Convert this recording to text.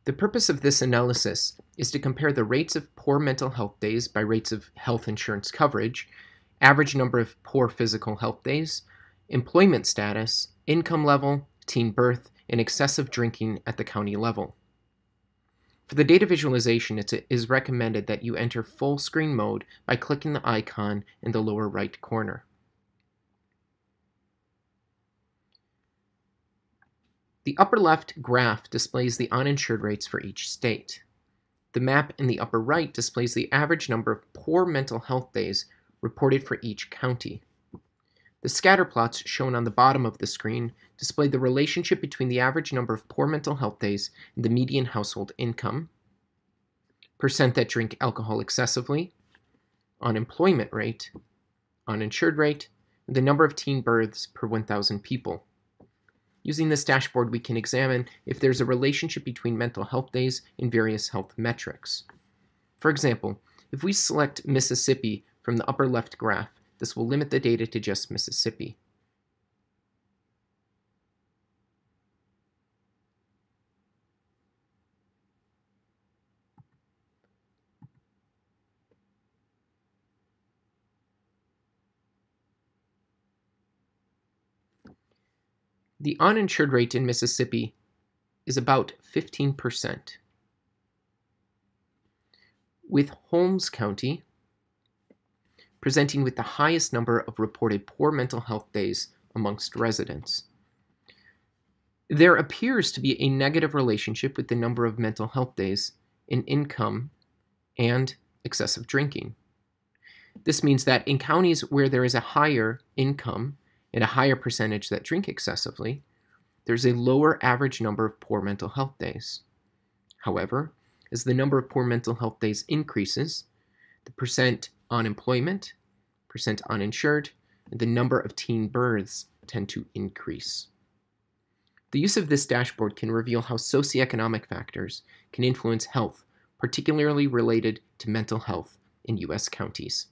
The purpose of this analysis is to compare the rates of poor mental health days by rates of health insurance coverage, average number of poor physical health days, employment status, income level, teen birth, and excessive drinking at the county level. For the data visualization, it is recommended that you enter full screen mode by clicking the icon in the lower right corner. The upper left graph displays the uninsured rates for each state. The map in the upper right displays the average number of poor mental health days reported for each county. The scatter plots shown on the bottom of the screen display the relationship between the average number of poor mental health days and the median household income, percent that drink alcohol excessively, unemployment rate, uninsured rate, and the number of teen births per 1,000 people. Using this dashboard, we can examine if there's a relationship between mental health days and various health metrics. For example, if we select Mississippi from the upper left graph, this will limit the data to just Mississippi. The uninsured rate in Mississippi is about 15%, with Holmes County presenting with the highest number of reported poor mental health days amongst residents. There appears to be a negative relationship with the number of mental health days in income and excessive drinking. This means that in counties where there is a higher income and a higher percentage that drink excessively, there's a lower average number of poor mental health days. However, as the number of poor mental health days increases, the percent unemployment, percent uninsured, and the number of teen births tend to increase. The use of this dashboard can reveal how socioeconomic factors can influence health, particularly related to mental health in U.S. counties.